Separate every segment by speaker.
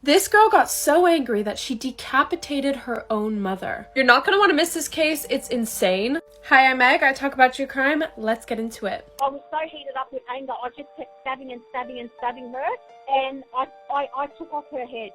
Speaker 1: This girl got so angry that she decapitated her own mother. You're not gonna want to miss this case. It's insane. Hi, I'm Meg. I talk about true crime. Let's get into it.
Speaker 2: I was so heated up with anger, I just kept stabbing and stabbing and stabbing her, and I took off her head.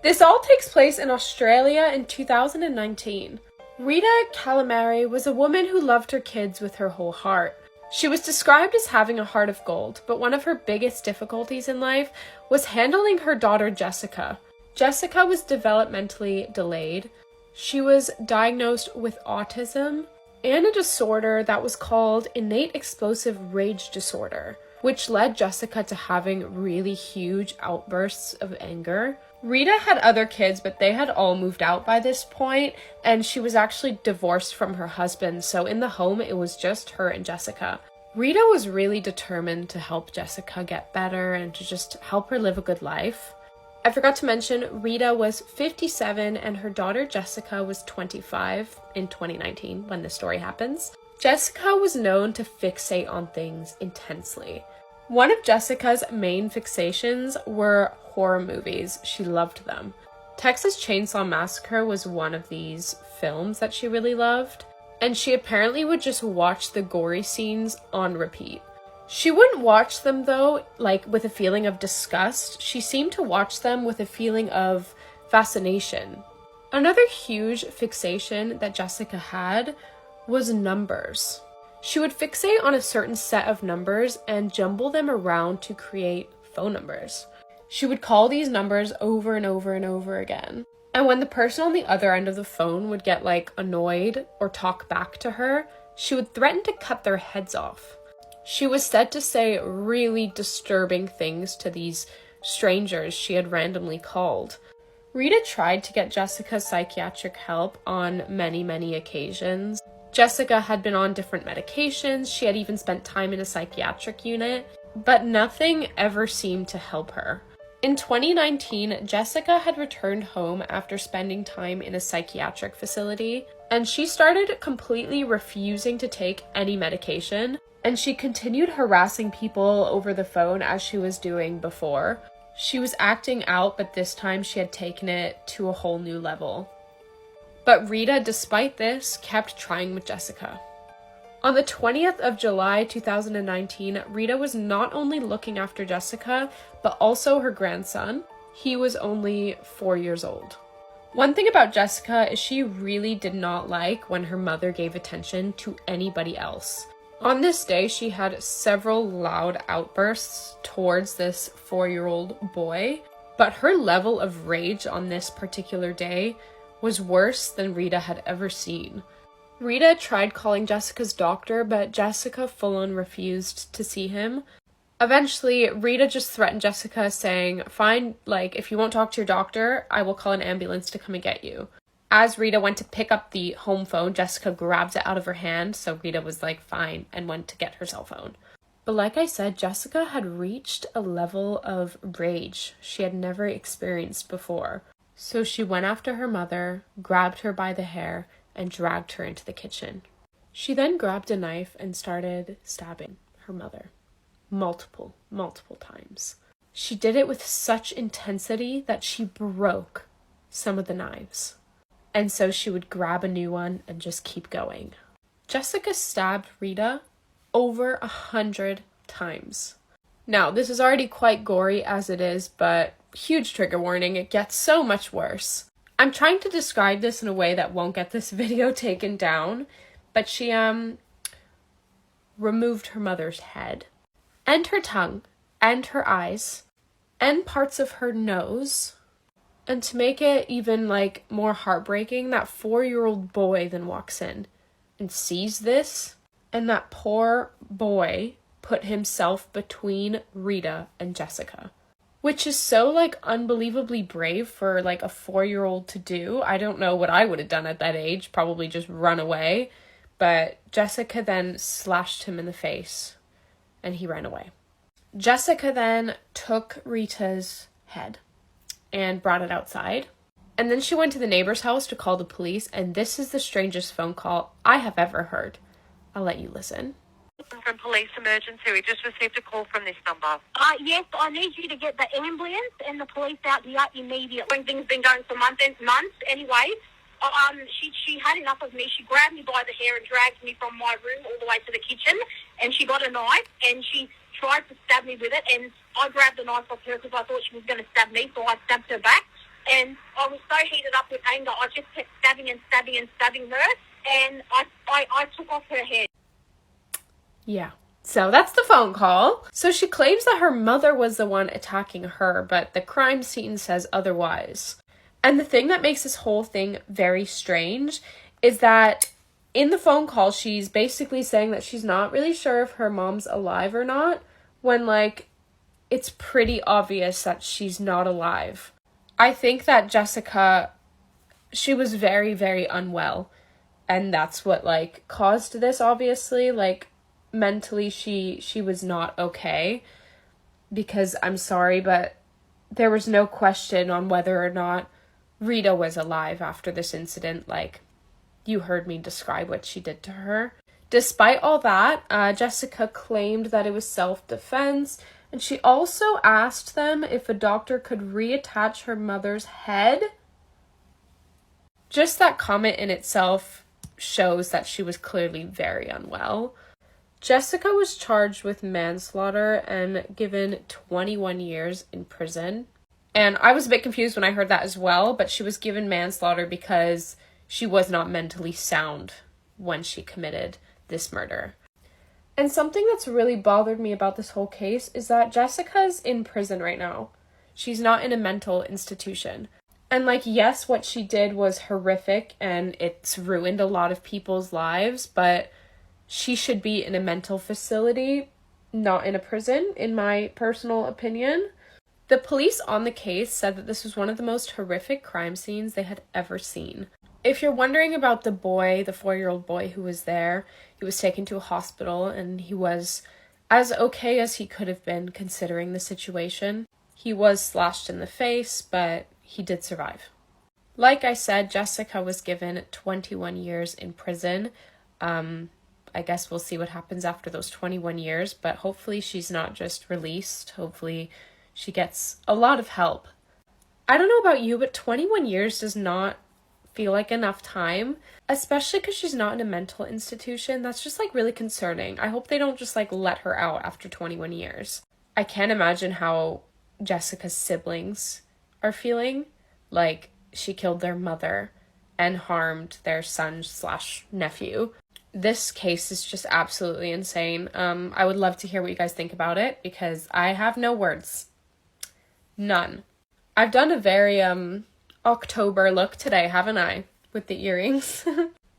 Speaker 1: This all takes place in Australia in 2019. Rita Calamari was a woman who loved her kids with her whole heart. She was described as having a heart of gold, but one of her biggest difficulties in life was handling her daughter Jessica. Jessica was developmentally delayed. She was diagnosed with autism and a disorder that was called innate explosive rage disorder, which led Jessica to having really huge outbursts of anger. Rita had other kids, but they had all moved out by this point, and she was actually divorced from her husband, so in the home it was just her and Jessica. Rita was really determined to help Jessica get better and to just help her live a good life. I forgot to mention, Rita was 57 and her daughter Jessica was 25 in 2019 when this story happens. Jessica was known to fixate on things intensely. One of Jessica's main fixations were horror movies. She loved them. Texas Chainsaw Massacre was one of these films that she really loved, and she apparently would just watch the gory scenes on repeat. She wouldn't watch them though, like with a feeling of disgust. She seemed to watch them with a feeling of fascination. Another huge fixation that Jessica had was numbers. She would fixate on a certain set of numbers and jumble them around to create phone numbers. She would call these numbers over and over and over again. And when the person on the other end of the phone would get annoyed or talk back to her, she would threaten to cut their heads off. She was said to say really disturbing things to these strangers she had randomly called. Rita tried to get Jessica psychiatric help on many occasions. Jessica had been on different medications, she had even spent time in a psychiatric unit, but nothing ever seemed to help her. In 2019, Jessica had returned home after spending time in a psychiatric facility, and she started completely refusing to take any medication, and she continued harassing people over the phone as she was doing before. She was acting out, but this time she had taken it to a whole new level. But Rita, despite this, kept trying with Jessica. On the 20th of July 2019, Rita was not only looking after Jessica, but also her grandson. He was only 4 years old. One thing about Jessica is she really did not like when her mother gave attention to anybody else. On this day, she had several loud outbursts towards this 4-year-old boy, but her level of rage on this particular day was worse than Rita had ever seen. Rita tried calling Jessica's doctor, but Jessica full-on refused to see him. Eventually, Rita just threatened Jessica, saying, "Fine, if you won't talk to your doctor, I will call an ambulance to come and get you." As Rita went to pick up the home phone, Jessica grabs it out of her hand, so Rita was fine, and went to get her cell phone. But like I said, Jessica had reached a level of rage she had never experienced before. So she went after her mother, grabbed her by the hair, and dragged her into the kitchen. She then grabbed a knife and started stabbing her mother. Multiple times. She did it with such intensity that she broke some of the knives. And so she would grab a new one and just keep going. Jessica stabbed Rita over 100 times. Now, this is already quite gory as it is, but huge trigger warning, it gets so much worse. I'm trying to describe this in a way that won't get this video taken down, but she removed her mother's head, and her tongue, and her eyes, and parts of her nose. And to make it even more heartbreaking, that 4-year-old boy then walks in and sees this, and that poor boy put himself between Rita and Jessica. Which is so unbelievably brave for a 4-year-old to do. I don't know what I would have done at that age, probably just run away. But Jessica then slashed him in the face and he ran away. Jessica then took Rita's head and brought it outside. And then she went to the neighbor's house to call the police, and this is the strangest phone call I have ever heard. I'll let you listen.
Speaker 3: From police emergency, we just received a call from this number.
Speaker 2: Yes, I need you to get the ambulance and the police out here immediately. When things been going for months anyway. She had enough of me. She grabbed me by the hair and dragged me from my room all the way to the kitchen, and she got a knife and she tried to stab me with it, and I grabbed the knife off her because I thought she was going to stab me, so I stabbed her back. And I was so heated up with anger, I just kept stabbing her, and I took off her head.
Speaker 1: Yeah. So that's the phone call. So she claims that her mother was the one attacking her, but the crime scene says otherwise. And the thing that makes this whole thing very strange is that in the phone call, she's basically saying that she's not really sure if her mom's alive or not, when, like, it's pretty obvious that she's not alive. I think that Jessica, she was very, very unwell, and that's what, like, caused this, obviously. Like, mentally, she was not okay, because I'm sorry, but there was no question on whether or not Rita was alive after this incident. Like, you heard me describe what she did to her. Despite all that, Jessica claimed that it was self-defense, and she also asked them if a doctor could reattach her mother's head. Just that comment in itself shows that she was clearly very unwell. Jessica was charged with manslaughter and given 21 years in prison. And I was a bit confused when I heard that as well, but she was given manslaughter because she was not mentally sound when she committed this murder. And something that's really bothered me about this whole case is that Jessica's in prison right now. She's not in a mental institution. And, like, yes, what she did was horrific and it's ruined a lot of people's lives, but she should be in a mental facility, not in a prison, in my personal opinion. The police on the case said that this was one of the most horrific crime scenes they had ever seen. If you're wondering about the boy, the 4-year-old boy who was there, he was taken to a hospital and he was as okay as he could have been considering the situation. He was slashed in the face, but he did survive. Like I said, Jessica was given 21 years in prison. I guess we'll see what happens after those 21 years, but hopefully she's not just released. Hopefully she gets a lot of help. I don't know about you, but 21 years does not feel like enough time, especially because she's not in a mental institution. That's just, like, really concerning. I hope they don't just, like, let her out after 21 years. I can't imagine how Jessica's siblings are feeling. Like, she killed their mother and harmed their son/nephew. This case is just absolutely insane. I would love to hear what you guys think about it because I have no words. None. I've done a very October look today, haven't I? With the earrings.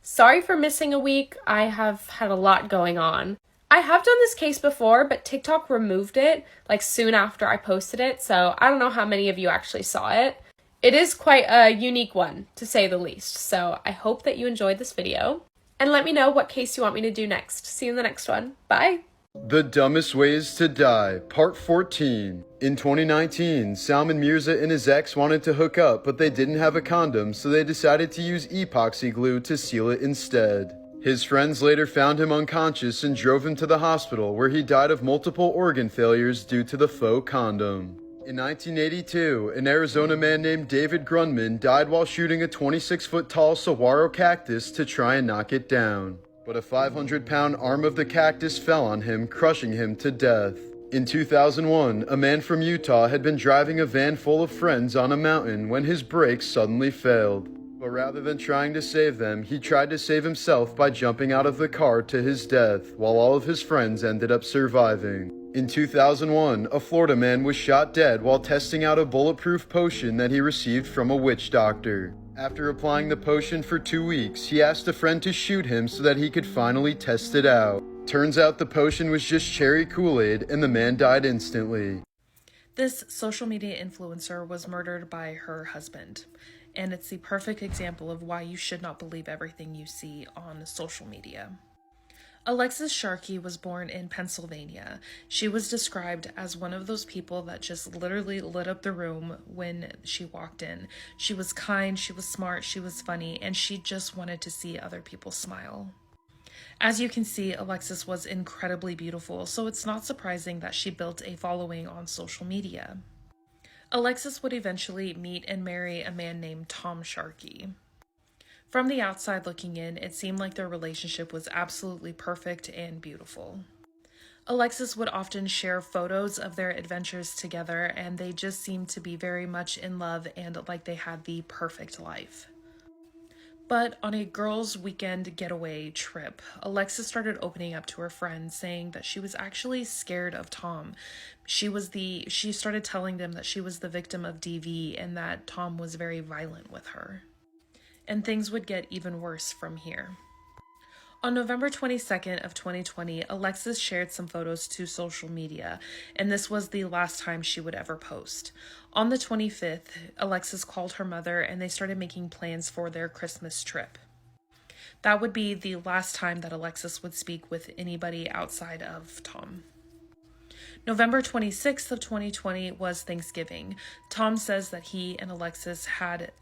Speaker 1: Sorry for missing a week. I have had a lot going on. I have done this case before, but TikTok removed it like soon after I posted it, so I don't know how many of you actually saw it. It is quite a unique one, to say the least, so I hope that you enjoyed this video. And let me know what case you want me to do next. See you in the next one. Bye!
Speaker 4: The Dumbest Ways to Die, Part 14. In 2019, Salman Mirza and his ex wanted to hook up, but they didn't have a condom, so they decided to use epoxy glue to seal it instead. His friends later found him unconscious and drove him to the hospital, where he died of multiple organ failures due to the faux condom. In 1982, an Arizona man named David Grundman died while shooting a 26-foot-tall saguaro cactus to try and knock it down. But a 500-pound arm of the cactus fell on him, crushing him to death. In 2001, a man from Utah had been driving a van full of friends on a mountain when his brakes suddenly failed. But rather than trying to save them, he tried to save himself by jumping out of the car to his death, while all of his friends ended up surviving. In 2001, a Florida man was shot dead while testing out a bulletproof potion that he received from a witch doctor. After applying the potion for 2 weeks, he asked a friend to shoot him so that he could finally test it out. Turns out the potion was just cherry Kool-Aid, and the man died instantly.
Speaker 5: This social media influencer was murdered by her husband, and it's the perfect example of why you should not believe everything you see on social media. Alexis Sharkey was born in Pennsylvania. She was described as one of those people that just literally lit up the room when she walked in. She was kind, she was smart, she was funny, and she just wanted to see other people smile. As you can see, Alexis was incredibly beautiful, so it's not surprising that she built a following on social media. Alexis would eventually meet and marry a man named Tom Sharkey. From the outside looking in, it seemed like their relationship was absolutely perfect and beautiful. Alexis would often share photos of their adventures together, and they just seemed to be very much in love and like they had the perfect life. But on a girls' weekend getaway trip, Alexis started opening up to her friends, saying that she was actually scared of Tom. She started telling them that she was the victim of DV and that Tom was very violent with her. And things would get even worse from here. On November 22nd of 2020, Alexis shared some photos to social media, and this was the last time she would ever post. On the 25th, Alexis called her mother and they started making plans for their Christmas trip. That would be the last time that Alexis would speak with anybody outside of Tom. November 26th of 2020 was Thanksgiving. Tom says that he and Alexis had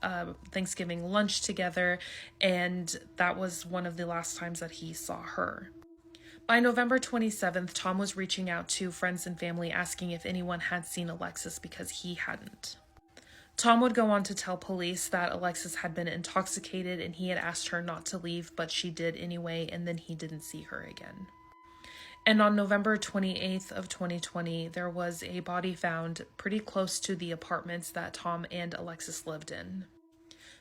Speaker 5: Thanksgiving lunch together, and that was one of the last times that he saw her. By November 27th, Tom was reaching out to friends and family asking if anyone had seen Alexis because he hadn't. Tom would go on to tell police that Alexis had been intoxicated and he had asked her not to leave, but she did anyway, and then he didn't see her again. And on November 28th of 2020, there was a body found pretty close to the apartments that Tom and Alexis lived in.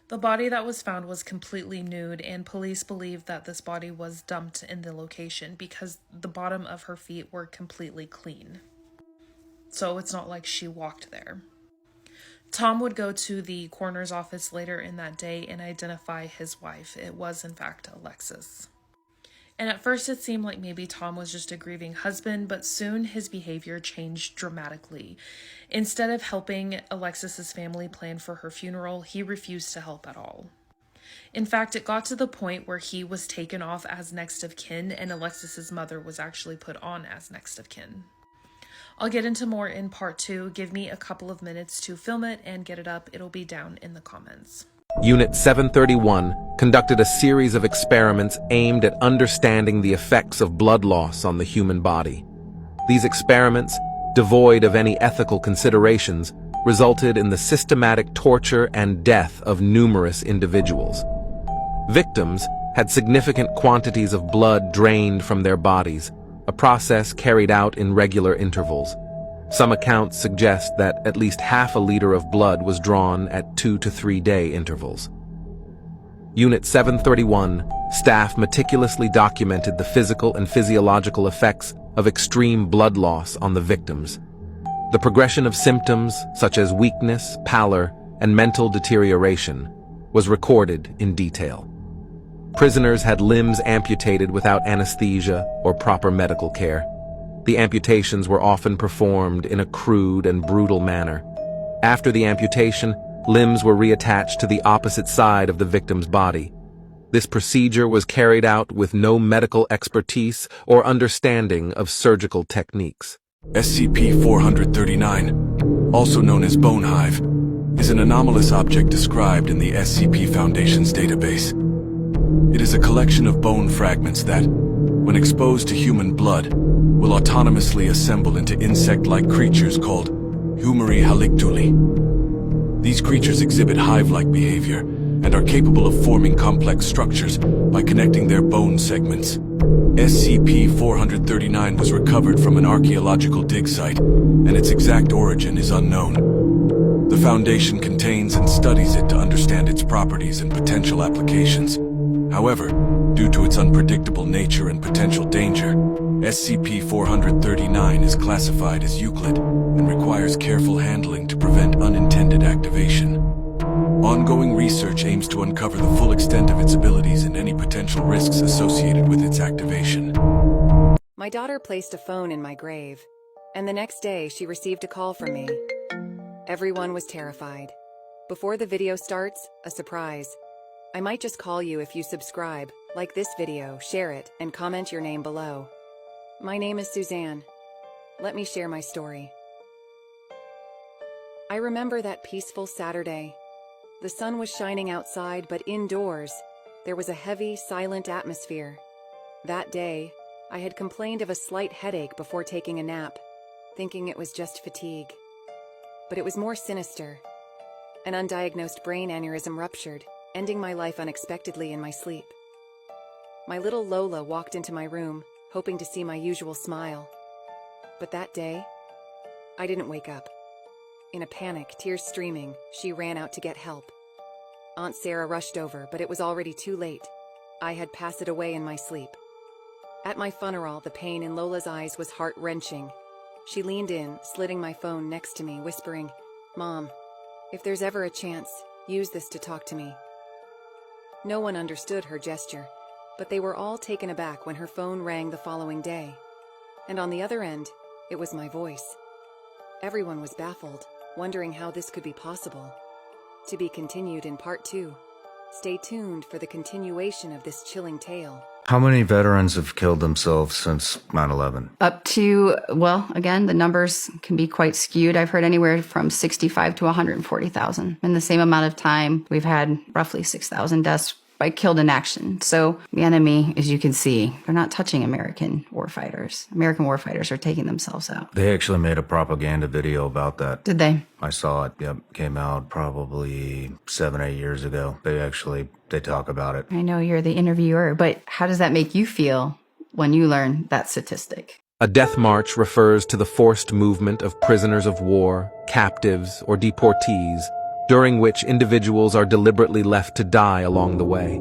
Speaker 5: The body that was found was completely nude, and police believe that this body was dumped in the location because the bottom of her feet were completely clean. So it's not like she walked there. Tom would go to the coroner's office later in that day and identify his wife. It was, in fact, Alexis. And at first it seemed like maybe Tom was just a grieving husband, but soon his behavior changed dramatically. Instead of helping Alexis's family plan for her funeral, he refused to help at all. In fact, it got to the point where he was taken off as next of kin, and Alexis's mother was actually put on as next of kin. I'll get into more in part 2. Give me a couple of minutes to film it and get it up. It'll be down in the comments.
Speaker 6: Unit 731 conducted a series of experiments aimed at understanding the effects of blood loss on the human body. These experiments, devoid of any ethical considerations, resulted in the systematic torture and death of numerous individuals. Victims had significant quantities of blood drained from their bodies, a process carried out in regular intervals. Some accounts suggest that at least half a liter of blood was drawn at 2 to 3 day intervals. Unit 731 staff meticulously documented the physical and physiological effects of extreme blood loss on the victims. The progression of symptoms such as weakness, pallor, and mental deterioration was recorded in detail. Prisoners had limbs amputated without anesthesia or proper medical care. The amputations were often performed in a crude and brutal manner. After the amputation, limbs were reattached to the opposite side of the victim's body. This procedure was carried out with no medical expertise or understanding of surgical techniques.
Speaker 7: SCP-439, also known as Bone Hive, is an anomalous object described in the SCP Foundation's database. It is a collection of bone fragments that, when exposed to human blood, will autonomously assemble into insect-like creatures called Humeri halictuli. These creatures exhibit hive-like behavior and are capable of forming complex structures by connecting their bone segments. SCP-439 was recovered from an archaeological dig site, and its exact origin is unknown. The Foundation contains and studies it to understand its properties and potential applications. However, due to its unpredictable nature and potential danger, SCP-439 is classified as Euclid and requires careful handling to prevent unintended activation. Ongoing research aims to uncover the full extent of its abilities and any potential risks associated with its activation.
Speaker 8: My daughter placed a phone in my grave, and the next day she received a call from me. Everyone was terrified. Before the video starts, a surprise. I might just call you if you subscribe, like this video, share it, and comment your name below. My name is Suzanne. Let me share my story. I remember that peaceful Saturday. The sun was shining outside, but indoors, there was a heavy, silent atmosphere. That day, I had complained of a slight headache before taking a nap, thinking it was just fatigue. But it was more sinister. An undiagnosed brain aneurysm ruptured, ending my life unexpectedly in my sleep. My little Lola walked into my room, hoping to see my usual smile. But that day, I didn't wake up. In a panic, tears streaming, she ran out to get help. Aunt Sarah rushed over, but it was already too late. I had passed away in my sleep. At my funeral, the pain in Lola's eyes was heart-wrenching. She leaned in, slitting my phone next to me, whispering, "Mom, if there's ever a chance, use this to talk to me." No one understood her gesture, but they were all taken aback when her phone rang the following day. And on the other end, it was my voice. Everyone was baffled, wondering how this could be possible. To be continued in part 2. Stay tuned for the continuation of this chilling tale.
Speaker 9: How many veterans have killed themselves since 9/11?
Speaker 10: Up to, well, again, the numbers can be quite skewed. I've heard anywhere from 65 to 140,000. In the same amount of time, we've had roughly 6,000 deaths by killed in action. So the enemy, as you can see, they're not touching American warfighters. American warfighters are taking themselves out.
Speaker 9: They actually made a propaganda video about that.
Speaker 10: Did they?
Speaker 9: I saw it. Yep. Came out probably 7-8 years ago. They talk about it.
Speaker 10: I know you're the interviewer, but how does that make you feel when you learn that statistic?
Speaker 6: A death march refers to the forced movement of prisoners of war, captives, or deportees, during which individuals are deliberately left to die along the way.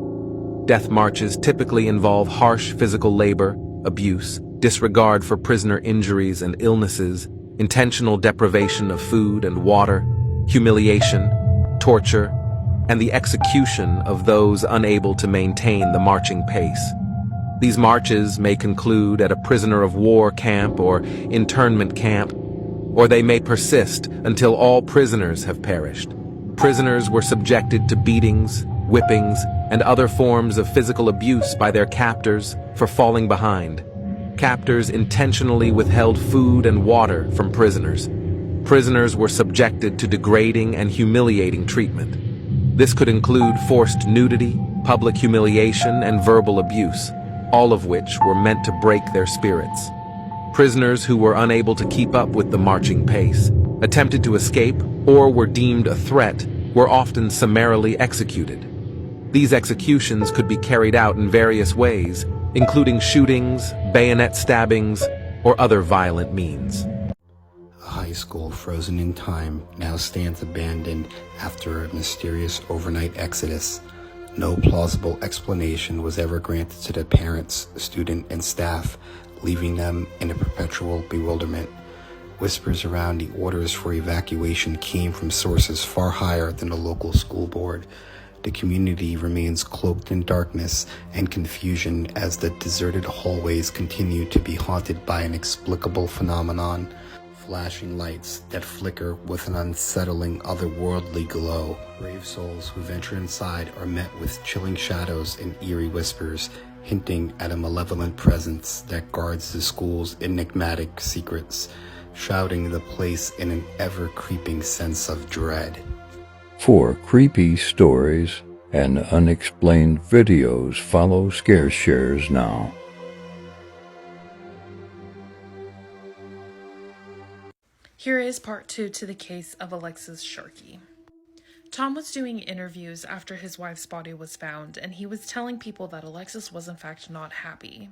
Speaker 6: Death marches typically involve harsh physical labor, abuse, disregard for prisoner injuries and illnesses, intentional deprivation of food and water, humiliation, torture, and the execution of those unable to maintain the marching pace. These marches may conclude at a prisoner of war camp or internment camp, or they may persist until all prisoners have perished. Prisoners were subjected to beatings, whippings, and other forms of physical abuse by their captors for falling behind. Captors intentionally withheld food and water from prisoners. Prisoners were subjected to degrading and humiliating treatment. This could include forced nudity, public humiliation, and verbal abuse, all of which were meant to break their spirits. Prisoners who were unable to keep up with the marching pace, attempted to escape, or were deemed a threat, were often summarily executed. These executions could be carried out in various ways, including shootings, bayonet stabbings, or other violent means.
Speaker 11: A high school frozen in time now stands abandoned after a mysterious overnight exodus. No plausible explanation was ever granted to the parents, student, and staff, leaving them in a perpetual bewilderment. Whispers around the orders for evacuation came from sources far higher than the local school board. The community remains cloaked in darkness and confusion as the deserted hallways continue to be haunted by an inexplicable phenomenon. Flashing lights that flicker with an unsettling otherworldly glow. Brave souls who venture inside are met with chilling shadows and eerie whispers, hinting at a malevolent presence that guards the school's enigmatic secrets, shrouding the place in an ever-creeping sense of dread.
Speaker 12: For creepy stories and unexplained videos, follow Scare Shares now.
Speaker 5: Here is part 2 to the case of Alexis Sharkey. Tom was doing interviews after his wife's body was found, and he was telling people that Alexis was in fact not happy.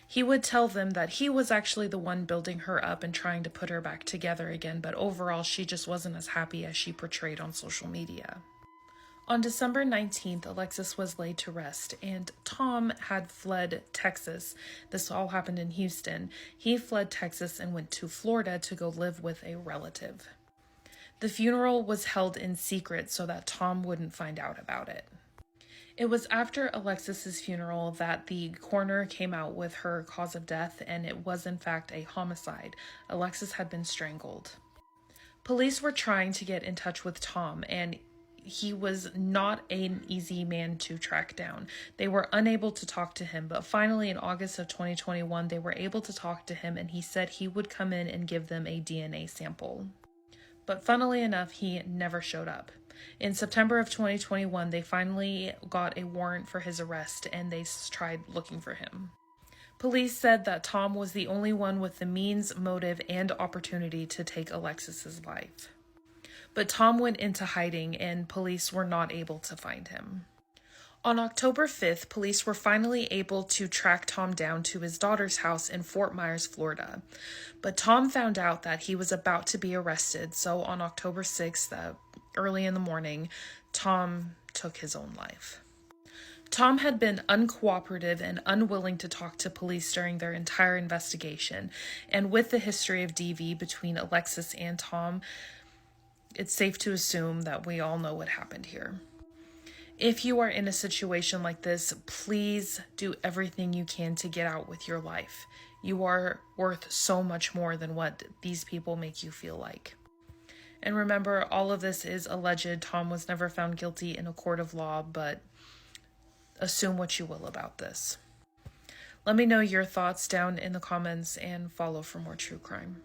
Speaker 5: He would tell them that he was actually the one building her up and trying to put her back together again, but overall she just wasn't as happy as she portrayed on social media. On December 19th, Alexis was laid to rest, and Tom had fled Texas. This all happened in Houston. He fled Texas and went to Florida to go live with a relative. The funeral was held in secret so that Tom wouldn't find out about it. It was after Alexis's funeral that the coroner came out with her cause of death, and it was in fact a homicide. Alexis had been strangled. Police were trying to get in touch with Tom, and he was not an easy man to track down. They were unable to talk to him, but finally in August of 2021, they were able to talk to him, and he said he would come in and give them a DNA sample. But funnily enough, he never showed up. In September of 2021, they finally got a warrant for his arrest, and they tried looking for him. Police said that Tom was the only one with the means, motive, and opportunity to take Alexis's life. But Tom went into hiding and police were not able to find him. On October 5th, police were finally able to track Tom down to his daughter's house in Fort Myers, Florida. But Tom found out that he was about to be arrested, so on October 6th, early in the morning, Tom took his own life. Tom had been uncooperative and unwilling to talk to police during their entire investigation, and with the history of DV between Alexis and Tom, it's safe to assume that we all know what happened here. If you are in a situation like this, please do everything you can to get out with your life. You are worth so much more than what these people make you feel like. And remember, all of this is alleged. Tom was never found guilty in a court of law, but assume what you will about this. Let me know your thoughts down in the comments and follow for more true crime.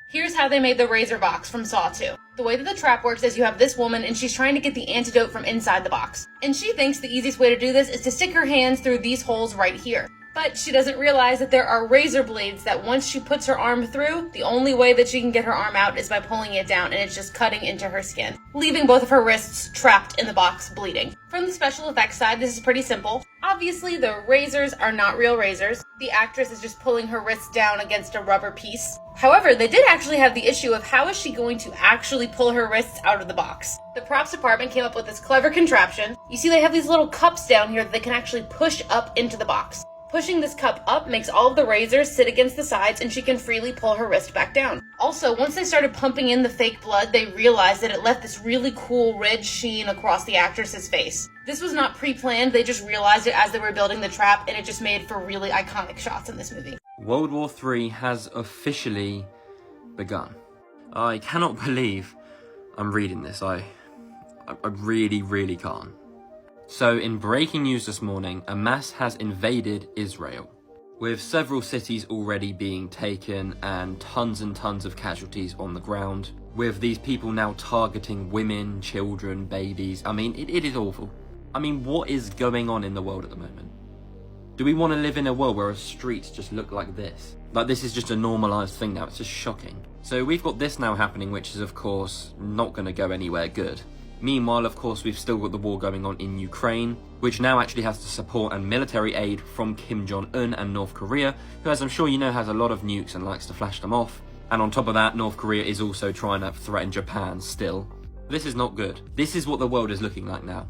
Speaker 13: Here's how they made the razor box from Saw 2. The way that the trap works is you have this woman and she's trying to get the antidote from inside the box. And she thinks the easiest way to do this is to stick her hands through these holes right here. But she doesn't realize that there are razor blades that once she puts her arm through, the only way that she can get her arm out is by pulling it down, and it's just cutting into her skin, leaving both of her wrists trapped in the box bleeding. From the special effects side, this is pretty simple. Obviously, the razors are not real razors. The actress is just pulling her wrists down against a rubber piece. However, they did actually have the issue of how is she going to actually pull her wrists out of the box. The props department came up with this clever contraption. You see they have these little cups down here that they can actually push up into the box. Pushing this cup up makes all of the razors sit against the sides and she can freely pull her wrist back down. Also, once they started pumping in the fake blood, they realized that it left this really cool red sheen across the actress's face. This was not pre-planned, they just realized it as they were building the trap, and it just made for really iconic shots in this movie.
Speaker 14: World War III has officially begun. I cannot believe I'm reading this. I really can't. So, in breaking news this morning, Hamas has invaded Israel, with several cities already being taken and tons of casualties on the ground, with these people now targeting women, children, babies. I mean, it is awful. I mean, what is going on in the world at the moment? Do we want to live in a world where our streets just look like this? Like, this is just a normalised thing now, it's just shocking. So we've got this now happening, which is of course not going to go anywhere good. Meanwhile, of course, we've still got the war going on in Ukraine, which now actually has the support and military aid from Kim Jong-un and North Korea, who, as I'm sure you know, has a lot of nukes and likes to flash them off. And on top of that, North Korea is also trying to threaten Japan still. This is not good. This is what the world is looking like now.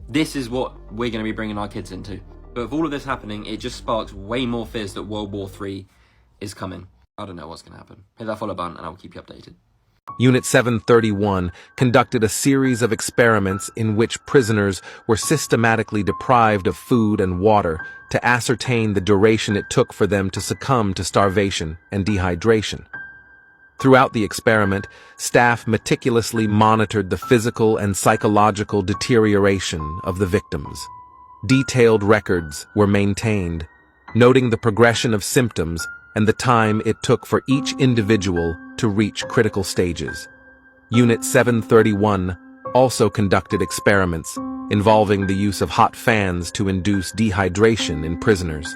Speaker 14: This is what we're going to be bringing our kids into. But with all of this happening, it just sparks way more fears that World War III is coming. I don't know what's going to happen. Hit that follow button and I'll keep you updated.
Speaker 6: Unit 731 conducted a series of experiments in which prisoners were systematically deprived of food and water to ascertain the duration it took for them to succumb to starvation and dehydration. Throughout the experiment, staff meticulously monitored the physical and psychological deterioration of the victims. Detailed records were maintained, noting the progression of symptoms and the time it took for each individual to reach critical stages. Unit 731 also conducted experiments involving the use of hot fans to induce dehydration in prisoners.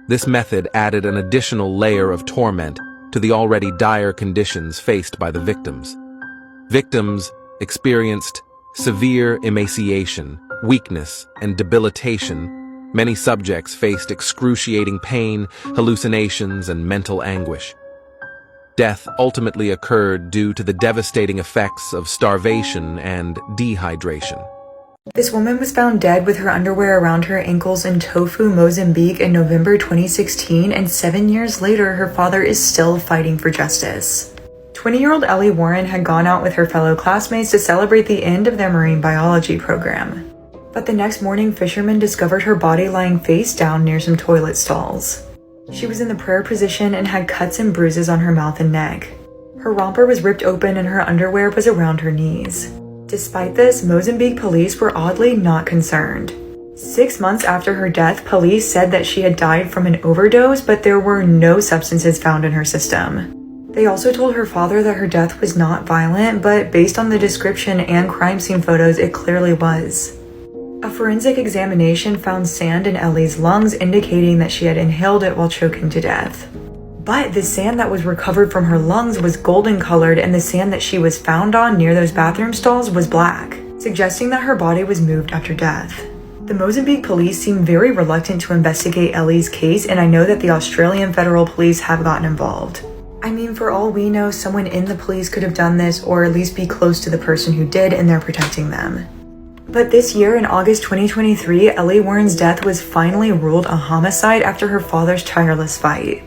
Speaker 6: This method added an additional layer of torment to the already dire conditions faced by the victims. Victims experienced severe emaciation, weakness, and debilitation. Many subjects faced excruciating pain, hallucinations, and mental anguish. Death ultimately occurred due to the devastating effects of starvation and dehydration.
Speaker 15: This woman was found dead with her underwear around her ankles in Tofu, Mozambique in November 2016, and 7 years later, her father is still fighting for justice. 20-year-old Ellie Warren had gone out with her fellow classmates to celebrate the end of their marine biology program. But the next morning, fishermen discovered her body lying face down near some toilet stalls. She was in the prayer position and had cuts and bruises on her mouth and neck. Her romper was ripped open and her underwear was around her knees. Despite this, Mozambique police were oddly not concerned. 6 months after her death, police said that she had died from an overdose, but there were no substances found in her system. They also told her father that her death was not violent, but based on the description and crime scene photos, it clearly was. A forensic examination found sand in Ellie's lungs, indicating that she had inhaled it while choking to death. But the sand that was recovered from her lungs was golden colored, and the sand that she was found on near those bathroom stalls was black, suggesting that her body was moved after death. The Mozambique police seem very reluctant to investigate Ellie's case, and I know that the Australian Federal Police have gotten involved. I mean, for all we know, someone in the police could have done this, or at least be close to the person who did, and they're protecting them. But this year, in August 2023, Ellie Warren's death was finally ruled a homicide after her father's tireless fight.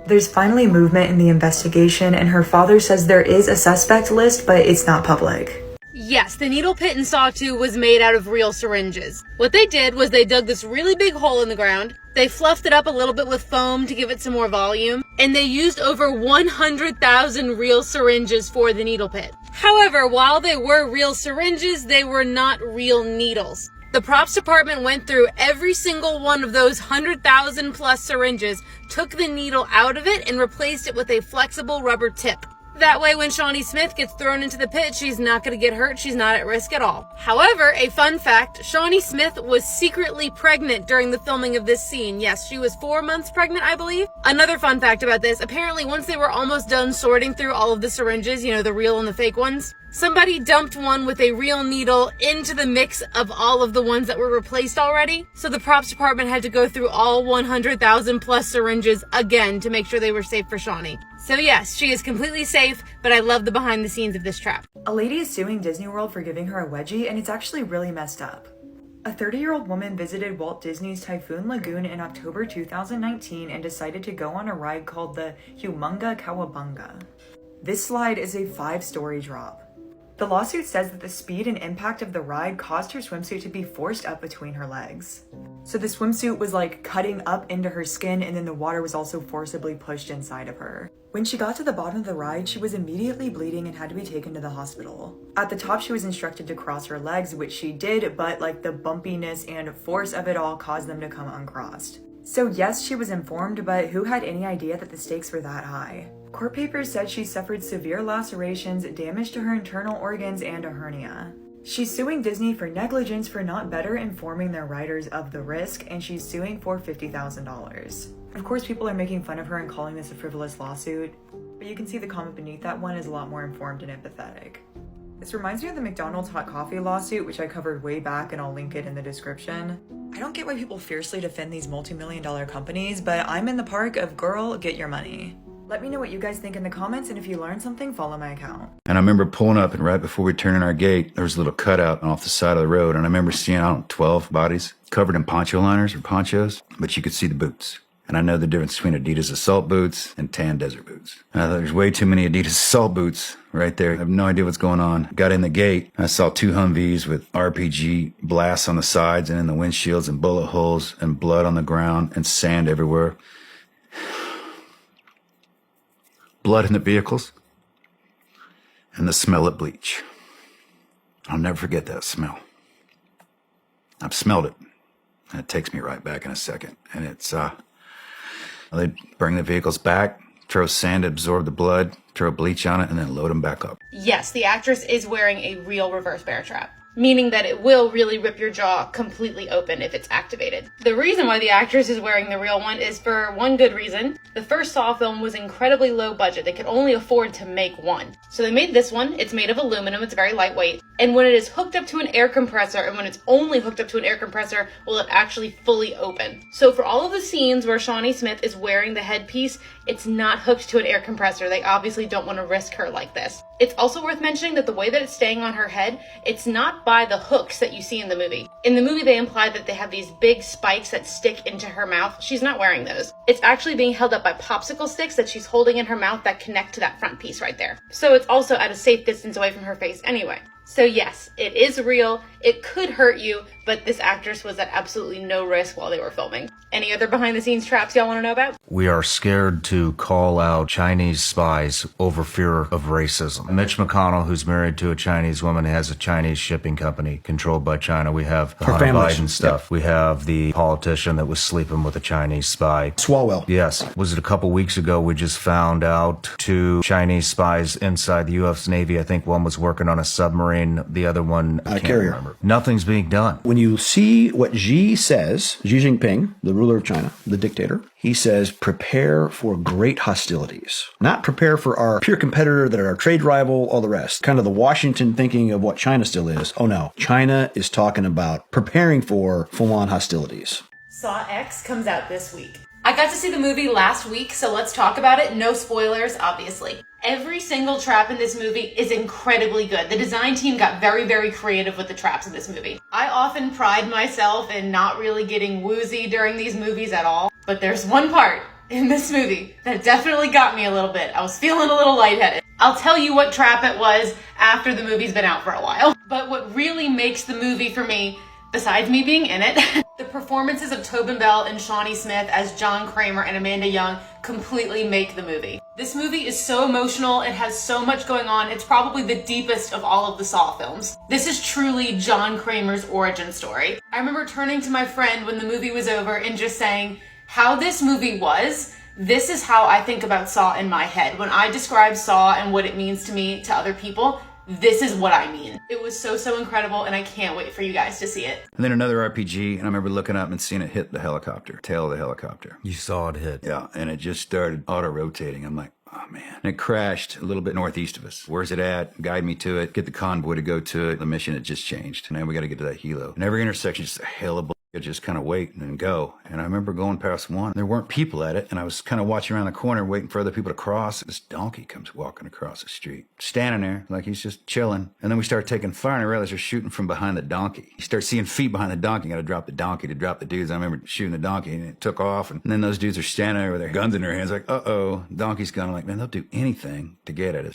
Speaker 15: There's finally movement in the investigation, and her father says there is a suspect list, but it's not public.
Speaker 13: Yes, the needle pit in Saw 2 was made out of real syringes. What they did was they dug this really big hole in the ground, they fluffed it up a little bit with foam to give it some more volume, and they used over 100,000 real syringes for the needle pit. However, while they were real syringes, they were not real needles. The props department went through every single one of those 100,000 plus syringes, took the needle out of it, and replaced it with a flexible rubber tip. That way, when Shawnee Smith gets thrown into the pit, she's not going to get hurt. She's not at risk at all. However, a fun fact, Shawnee Smith was secretly pregnant during the filming of this scene. Yes, she was 4 months pregnant, I believe. Another fun fact about this, apparently once they were almost done sorting through all of the syringes, you know, the real and the fake ones, somebody dumped one with a real needle into the mix of all of the ones that were replaced already. So the props department had to go through all 100,000 plus syringes again to make sure they were safe for Shawnee. So yes, she is completely safe, but I love the behind the scenes of this trap.
Speaker 15: A lady is suing Disney World for giving her a wedgie, and it's actually really messed up. A 30-year-old woman visited Walt Disney's Typhoon Lagoon in October 2019 and decided to go on a ride called the Humunga Kawabunga. This slide is a 5-story drop. The lawsuit says that the speed and impact of the ride caused her swimsuit to be forced up between her legs. So the swimsuit was like cutting up into her skin, and then the water was also forcibly pushed inside of her. When she got to the bottom of the ride, she was immediately bleeding and had to be taken to the hospital. At the top, she was instructed to cross her legs, which she did, but like the bumpiness and force of it all caused them to come uncrossed. So yes, she was informed, but who had any idea that the stakes were that high? Court papers said she suffered severe lacerations, damage to her internal organs, and a hernia. She's suing Disney for negligence for not better informing their riders of the risk, and she's suing for $50,000. Of course, people are making fun of her and calling this a frivolous lawsuit, but you can see the comment beneath that one is a lot more informed and empathetic. This reminds me of the McDonald's hot coffee lawsuit, which I covered way back, and I'll link it in the description. I don't get why people fiercely defend these multi-million-dollar companies, but I'm in the park of girl, get your money. Let me know what you guys think in the comments, and if you learned something, follow my account.
Speaker 9: And I remember pulling up, and right before we turned in our gate, there was a little cutout off the side of the road, and I remember seeing, 12 bodies covered in poncho liners or ponchos, but you could see the boots. And I know the difference between Adidas assault boots and tan desert boots. There's way too many Adidas assault boots right there. I have no idea what's going on. Got in the gate, I saw 2 Humvees with RPG blasts on the sides and in the windshields and bullet holes and blood on the ground and sand everywhere. Blood in the vehicles and the smell of bleach. I'll never forget that smell. I've smelled it, and it takes me right back in a second. And it's, they bring the vehicles back, throw sand to absorb the blood, throw bleach on it, and then load them back up.
Speaker 13: Yes, the actress is wearing a real reverse bear trap, meaning that it will really rip your jaw completely open if it's activated. The reason why the actress is wearing the real one is for one good reason. The first Saw film was incredibly low budget. They could only afford to make one. So they made this one. It's made of aluminum. It's very lightweight. And when it is hooked up to an air compressor, and when it's only hooked up to an air compressor, will it actually fully open. So for all of the scenes where Shawnee Smith is wearing the headpiece, it's not hooked to an air compressor. They obviously don't want to risk her like this. It's also worth mentioning that the way that it's staying on her head, it's not by the hooks that you see in the movie. In the movie, they imply that they have these big spikes that stick into her mouth. She's not wearing those. It's actually being held up by popsicle sticks that she's holding in her mouth that connect to that front piece right there. So it's also at a safe distance away from her face anyway. So yes, it is real. It could hurt you, but this actress was at absolutely no risk while they were filming. Any other behind the scenes traps y'all want to know about?
Speaker 16: We are scared to call out Chinese spies over fear of racism. Mitch McConnell, who's married to a Chinese woman, has a Chinese shipping company controlled by China. We have the Hunter Biden stuff. Yep. We have the politician that was sleeping with a Chinese spy.
Speaker 17: Swalwell.
Speaker 16: Yes. Was it a couple weeks ago we just found out 2 Chinese spies inside the U.S. Navy? I think one was working on a submarine, the other one, I can't remember. Nothing's being done.
Speaker 17: When you see what Xi says, Xi Jinping, the ruler of China, the dictator, he says, prepare for great hostilities. Not prepare for our peer competitor, that are our trade rival, all the rest. Kind of the Washington thinking of what China still is. Oh no, China is talking about preparing for full-on hostilities.
Speaker 13: Saw X comes out this week. I got to see the movie last week, so let's talk about it. No spoilers, obviously. Every single trap in this movie is incredibly good. The design team got very, very creative with the traps in this movie. I often pride myself in not really getting woozy during these movies at all, but there's one part in this movie that definitely got me a little bit. I was feeling a little lightheaded. I'll tell you what trap it was after the movie's been out for a while. But what really makes the movie for me, besides me being in it, the performances of Tobin Bell and Shawnee Smith as John Kramer and Amanda Young completely make the movie. This movie is so emotional, it has so much going on, it's probably the deepest of all of the Saw films. This is truly John Kramer's origin story. I remember turning to my friend when the movie was over and just saying, how this movie was, this is how I think about Saw in my head. When I describe Saw and what it means to me to other people, this is what I mean. It was so, so incredible, and I can't wait for you guys to see it.
Speaker 9: And then another RPG, and I remember looking up and seeing it hit the helicopter, tail of the helicopter.
Speaker 16: You saw it hit.
Speaker 9: Yeah, and it just started auto-rotating. I'm like, oh man. And it crashed a little bit northeast of us. Where's it at? Guide me to it. Get the convoy to go to it. The mission had just changed. Now we got to get to that helo. And every intersection is a hell of a just kind of wait and go. And I remember going past one. There weren't people at it, and I was kind of watching around the corner waiting for other people to cross. This donkey comes walking across the street, standing there like he's just chilling. And then we start taking fire, and I realize they're shooting from behind the donkey. You start seeing feet behind the donkey. You got to drop the donkey to drop the dudes. I remember shooting the donkey, and it took off. And then those dudes are standing there with their guns in their hands like, uh-oh, donkey's gone. I'm like, man, they'll do anything to get at us.